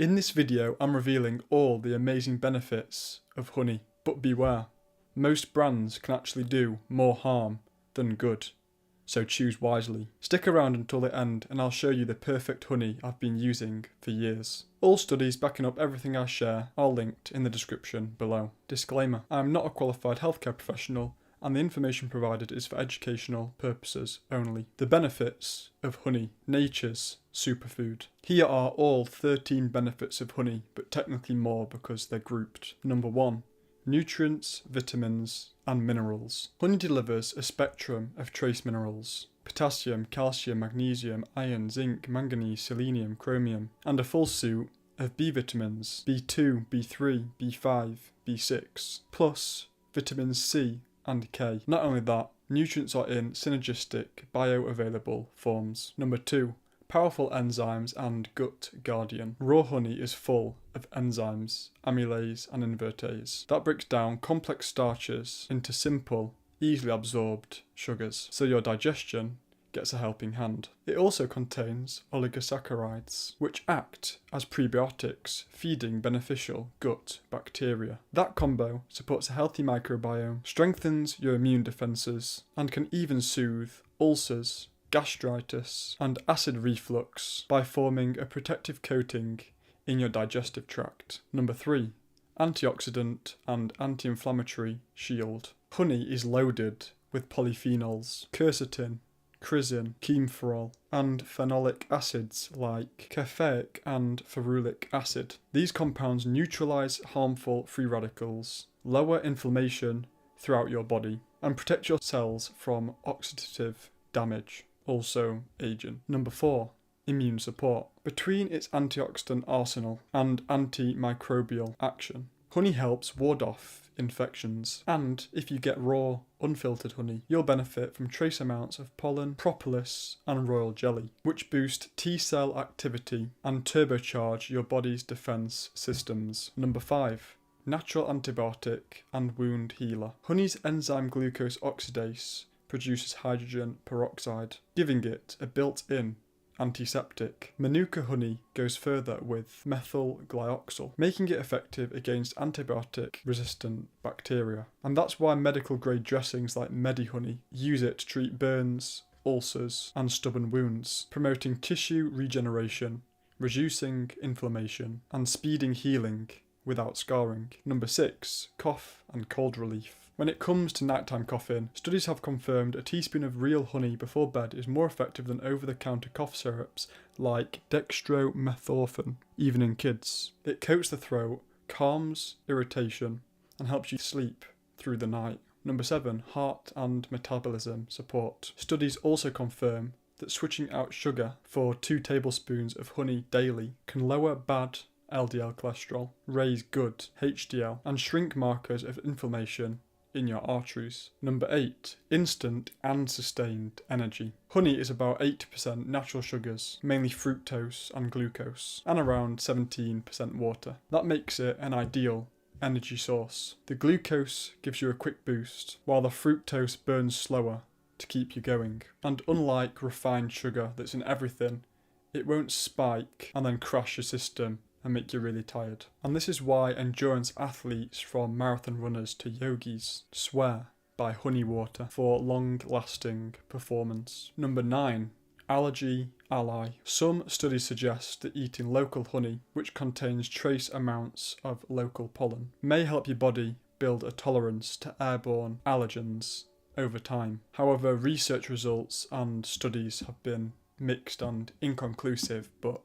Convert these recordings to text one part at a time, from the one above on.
In this video, I'm revealing all the amazing benefits of honey, but beware, most brands can actually do more harm than good, so choose wisely. Stick around until the end and I'll show you the perfect honey I've been using for years. All studies backing up everything I share are linked in the description below. Disclaimer, I am not a qualified healthcare professional and the information provided is for educational purposes only. The benefits of honey, nature's superfood. Here are all 13 benefits of honey, but technically more because they're grouped. Number 1. Nutrients, vitamins and minerals. Honey delivers a spectrum of trace minerals: potassium, calcium, magnesium, iron, zinc, manganese, selenium, chromium, and a full suit of B vitamins, B2, B3, B5, B6, plus vitamins C and K. Not only that, nutrients are in synergistic, bioavailable forms. Number 2. Powerful enzymes and gut guardian. Raw honey is full of enzymes, amylase and invertase. That breaks down complex starches into simple, easily absorbed sugars, so your digestion gets a helping hand. It also contains oligosaccharides, which act as prebiotics, feeding beneficial gut bacteria. That combo supports a healthy microbiome, strengthens your immune defences, and can even soothe ulcers, gastritis, and acid reflux by forming a protective coating in your digestive tract. Number 3. Antioxidant and anti-inflammatory shield. Honey is loaded with polyphenols, quercetin, chrysin, chemoferol, and phenolic acids like caffeic and ferulic acid. These compounds neutralize harmful free radicals, lower inflammation throughout your body, and protect your cells from oxidative damage, also aging. Number 4. Immune support. Between its antioxidant arsenal and antimicrobial action, honey helps ward off infections, and if you get raw, unfiltered honey, you'll benefit from trace amounts of pollen, propolis, and royal jelly, which boost T-cell activity and turbocharge your body's defense systems. Number 5. Natural antibiotic and wound healer. Honey's enzyme glucose oxidase produces hydrogen peroxide, giving it a built-in antiseptic. Manuka honey goes further with methyl glyoxal, making it effective against antibiotic-resistant bacteria. And that's why medical grade dressings like Medihoney use it to treat burns, ulcers, and stubborn wounds, promoting tissue regeneration, reducing inflammation, and speeding healing without scarring. Number 6. Cough and cold relief. When it comes to nighttime coughing, studies have confirmed a teaspoon of real honey before bed is more effective than over-the-counter cough syrups like dextromethorphan, even in kids. It coats the throat, calms irritation, and helps you sleep through the night. Number 7. Heart and metabolism support. Studies also confirm that switching out sugar for 2 tablespoons of honey daily can lower bad LDL cholesterol, raise good HDL, and shrink markers of inflammation in your arteries. Number 8. Instant and sustained energy. Honey is about 80% natural sugars, mainly fructose and glucose, and around 17% water. That makes it an ideal energy source. The glucose gives you a quick boost, while the fructose burns slower to keep you going. And unlike refined sugar that's in everything, it won't spike and then crash your system and make you really tired. And this is why endurance athletes, from marathon runners to yogis, swear by honey water for long-lasting performance. Number 9. Allergy ally. Some studies suggest that eating local honey, which contains trace amounts of local pollen, may help your body build a tolerance to airborne allergens over time. However, research results and studies have been mixed and inconclusive, but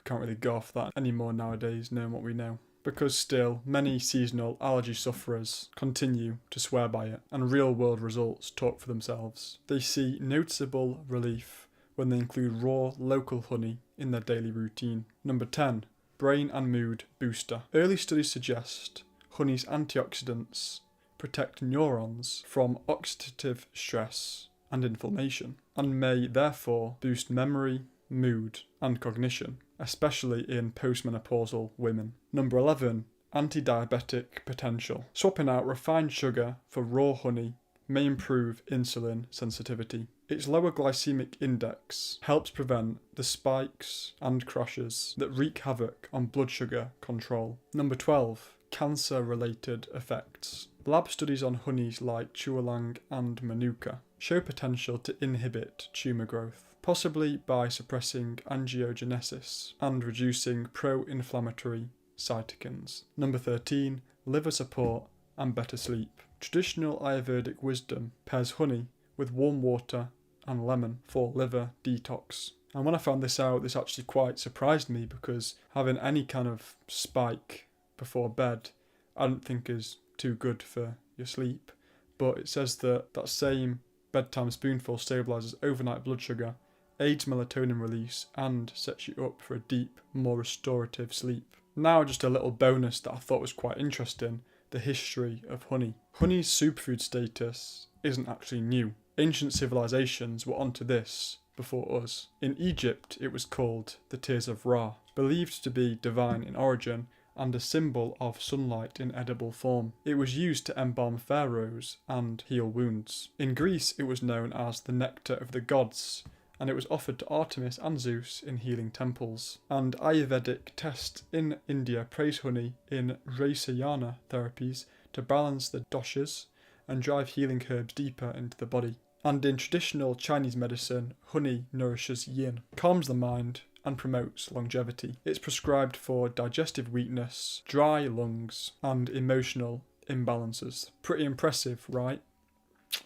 can't really go off that anymore nowadays, knowing what we know. Because still, many seasonal allergy sufferers continue to swear by it, and real-world results talk for themselves. They see noticeable relief when they include raw, local honey in their daily routine. Number 10. Brain and mood booster. Early studies suggest honey's antioxidants protect neurons from oxidative stress and inflammation, and may therefore boost memory, mood, and cognition, especially in postmenopausal women. Number 11. Anti-diabetic potential. Swapping out refined sugar for raw honey may improve insulin sensitivity. Its lower glycemic index helps prevent the spikes and crashes that wreak havoc on blood sugar control. Number 12. Cancer-related effects. Lab studies on honeys like chua-lang and manuka show potential to inhibit tumour growth, possibly by suppressing angiogenesis and reducing pro-inflammatory cytokines. Number 13. Liver support and better sleep. Traditional Ayurvedic wisdom pairs honey with warm water and lemon for liver detox. And when I found this out, this actually quite surprised me, because having any kind of spike before bed I don't think is too good for your sleep. But it says that that same bedtime spoonful stabilises overnight blood sugar, aids melatonin release, and sets you up for a deep, more restorative sleep. Now just a little bonus that I thought was quite interesting: the history of honey. Honey's superfood status isn't actually new. Ancient civilizations were onto this before us. In Egypt, it was called the Tears of Ra, believed to be divine in origin and a symbol of sunlight in edible form. It was used to embalm pharaohs and heal wounds. In Greece, it was known as the nectar of the gods, and it was offered to Artemis and Zeus in healing temples. And Ayurvedic texts in India praise honey in Rasayana therapies to balance the doshas and drive healing herbs deeper into the body. And in traditional Chinese medicine, honey nourishes yin, calms the mind, and promotes longevity. It's prescribed for digestive weakness, dry lungs, and emotional imbalances. Pretty impressive, right?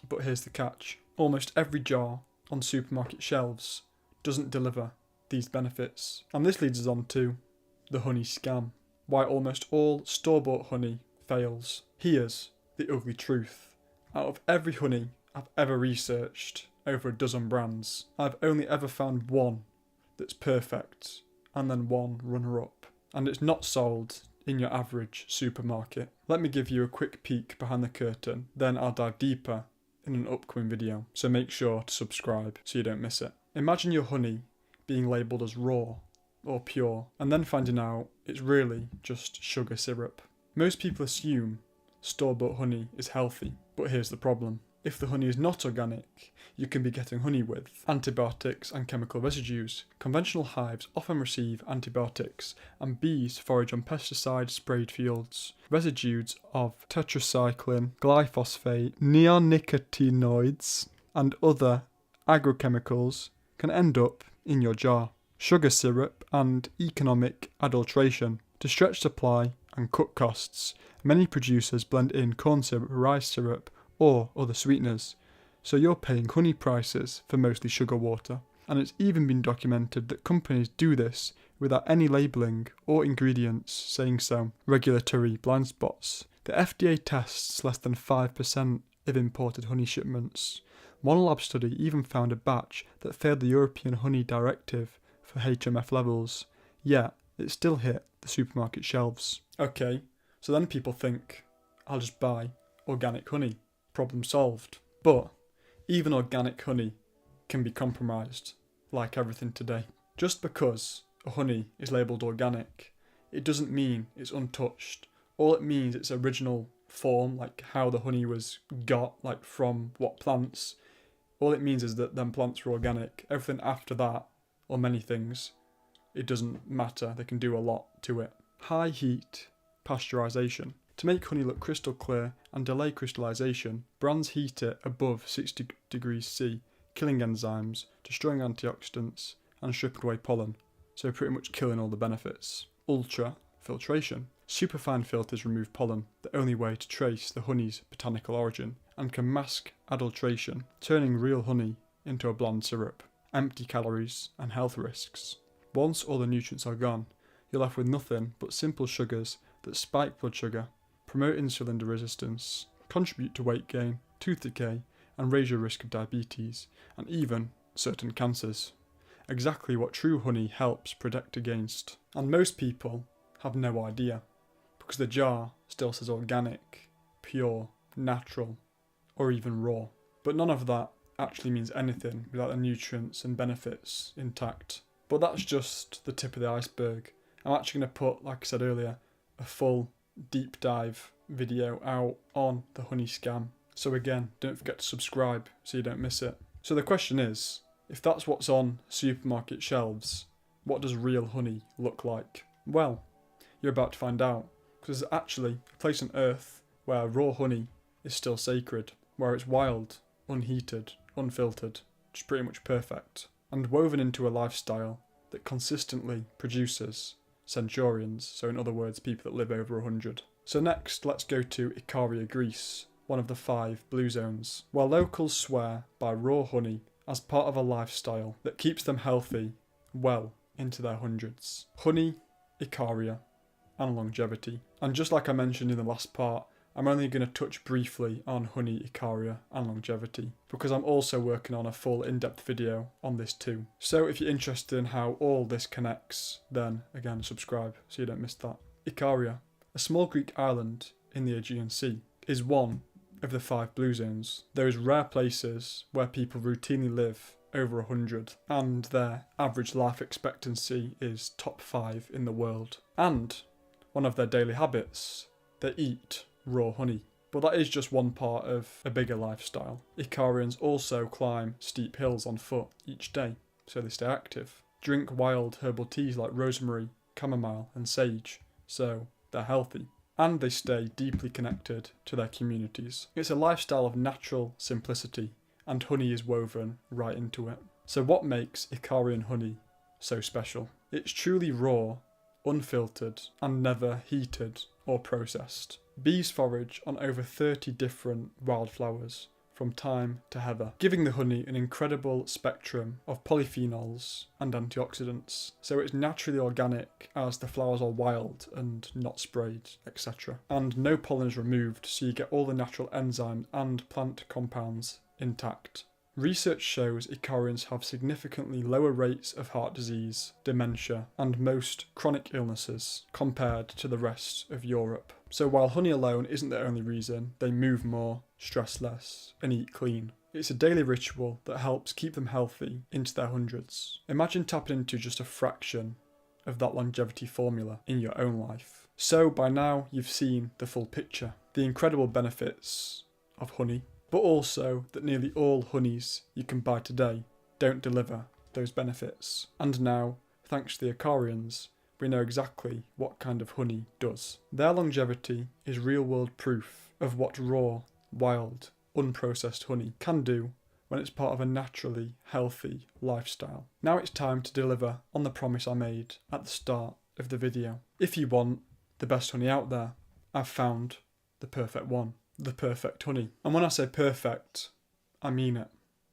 But here's the catch. Almost every jar on supermarket shelves doesn't deliver these benefits. And this leads us on to the honey scam. Why almost all store-bought honey fails. Here's the ugly truth. Out of every honey I've ever researched, over a dozen brands, I've only ever found one that's perfect, and then one runner-up. And it's not sold in your average supermarket. Let me give you a quick peek behind the curtain, then I'll dive deeper in an upcoming video, so make sure to subscribe so you don't miss it. Imagine your honey being labelled as raw or pure, and then finding out it's really just sugar syrup. Most people assume store-bought honey is healthy, but here's the problem. If the honey is not organic, you can be getting honey with antibiotics and chemical residues. Conventional hives often receive antibiotics, and bees forage on pesticide-sprayed fields. Residues of tetracycline, glyphosate, neonicotinoids, and other agrochemicals can end up in your jar. Sugar syrup and economic adulteration. To stretch supply and cut costs, many producers blend in corn syrup, rice syrup, or other sweeteners, so you're paying honey prices for mostly sugar water. And it's even been documented that companies do this without any labelling or ingredients saying so. Regulatory blind spots. The FDA tests less than 5% of imported honey shipments. One lab study even found a batch that failed the European Honey Directive for HMF levels, yet it still hit the supermarket shelves. Okay, so then people think, I'll just buy organic honey. Problem solved. But even organic honey can be compromised, like everything today. Just because a honey is labelled organic, it doesn't mean it's untouched. All it means its original form, like how the honey was got, like from what plants. All it means is that them plants were organic. Everything after that, or many things, it doesn't matter. They can do a lot to it. High heat pasteurisation. To make honey look crystal clear and delay crystallization, brands heat it above 60 degrees C, killing enzymes, destroying antioxidants, and stripping away pollen, so pretty much killing all the benefits. Ultra filtration. Superfine filters remove pollen, the only way to trace the honey's botanical origin, and can mask adulteration, turning real honey into a bland syrup. Empty calories and health risks. Once all the nutrients are gone, you're left with nothing but simple sugars that spike blood sugar, promote insulin resistance, contribute to weight gain, tooth decay, and raise your risk of diabetes, and even certain cancers. Exactly what true honey helps protect against. And most people have no idea, because the jar still says organic, pure, natural, or even raw. But none of that actually means anything without the nutrients and benefits intact. But that's just the tip of the iceberg. I'm actually going to put, like I said earlier, a full deep dive video out on the honey scam. So again, don't forget to subscribe so you don't miss it. So the question is, if that's what's on supermarket shelves, what does real honey look like? Well, you're about to find out, because there's actually a place on Earth where raw honey is still sacred, where it's wild, unheated, unfiltered, just pretty much perfect, and woven into a lifestyle that consistently produces centurions, so in other words, people that live over 100. So next, let's go to Ikaria, Greece, one of the 5 blue zones, where locals swear by raw honey as part of a lifestyle that keeps them healthy well into their hundreds. Honey, Ikaria, and longevity. And just like I mentioned in the last part, I'm only going to touch briefly on honey, Ikaria, and longevity, because I'm also working on a full in-depth video on this too. So if you're interested in how all this connects, then again subscribe so you don't miss that. Ikaria, a small Greek island in the Aegean Sea, is one of the 5 blue zones, those rare places where people routinely live over 100 and their average life expectancy is top 5 in the world. And one of their daily habits, they eat raw honey. But that is just one part of a bigger lifestyle. Ikarians also climb steep hills on foot each day, so they stay active. Drink wild herbal teas like rosemary, chamomile and sage, so they're healthy. And they stay deeply connected to their communities. It's a lifestyle of natural simplicity, and honey is woven right into it. So what makes Ikarian honey so special? It's truly raw, unfiltered, and never heated or processed. Bees forage on over 30 different wildflowers, from thyme to heather, giving the honey an incredible spectrum of polyphenols and antioxidants. So it's naturally organic, as the flowers are wild and not sprayed, etc. And no pollen is removed, so you get all the natural enzymes and plant compounds intact. Research shows Ikarians have significantly lower rates of heart disease, dementia, and most chronic illnesses compared to the rest of Europe. So while honey alone isn't the only reason, they move more, stress less, and eat clean. It's a daily ritual that helps keep them healthy into their hundreds. Imagine tapping into just a fraction of that longevity formula in your own life. So by now you've seen the full picture, the incredible benefits of honey, but also that nearly all honeys you can buy today don't deliver those benefits. And now, thanks to the Ikarians, we know exactly what kind of honey does. Their longevity is real-world proof of what raw, wild, unprocessed honey can do when it's part of a naturally healthy lifestyle. Now it's time to deliver on the promise I made at the start of the video. If you want the best honey out there, I've found the perfect one. The perfect honey. And when I say perfect, I mean it.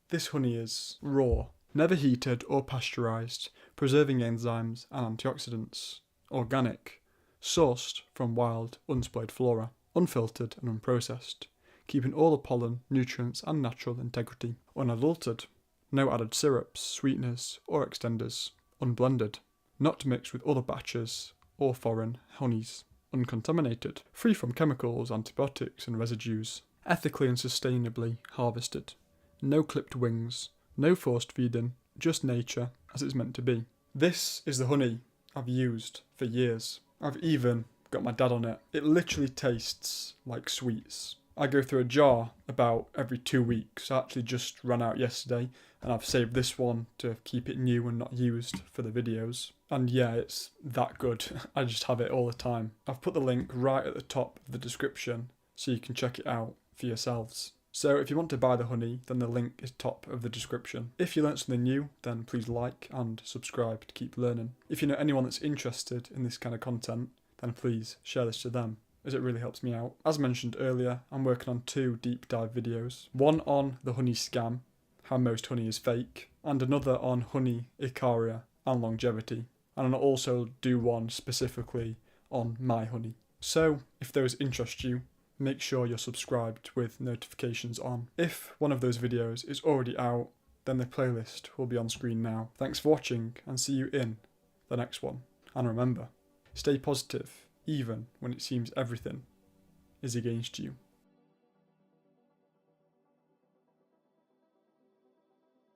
This honey is raw, never heated or pasteurised, preserving enzymes and antioxidants, organic, sourced from wild, unsprayed flora, unfiltered and unprocessed, keeping all the pollen, nutrients and natural integrity, unadulterated, no added syrups, sweeteners or extenders, unblended, not mixed with other batches or foreign honeys. Uncontaminated, free from chemicals, antibiotics and residues, ethically and sustainably harvested, no clipped wings, no forced feeding, just nature as it's meant to be. This is the honey I've used for years. I've even got my dad on it. It literally tastes like sweets. I go through a jar about every 2 weeks. I actually just ran out yesterday and I've saved this one to keep it new and not used for the videos. And yeah, it's that good. I just have it all the time. I've put the link right at the top of the description so you can check it out for yourselves. So if you want to buy the honey, then the link is top of the description. If you learnt something new, then please like and subscribe to keep learning. If you know anyone that's interested in this kind of content, then please share this to them, as it really helps me out. As mentioned earlier, I'm working on 2 deep dive videos. One on the honey scam, how most honey is fake, and another on honey, Ikaria and longevity. And I'll also do one specifically on my honey. So if those interest you, make sure you're subscribed with notifications on. If one of those videos is already out, then the playlist will be on screen now. Thanks for watching and see you in the next one. And remember, stay positive even when it seems everything is against you.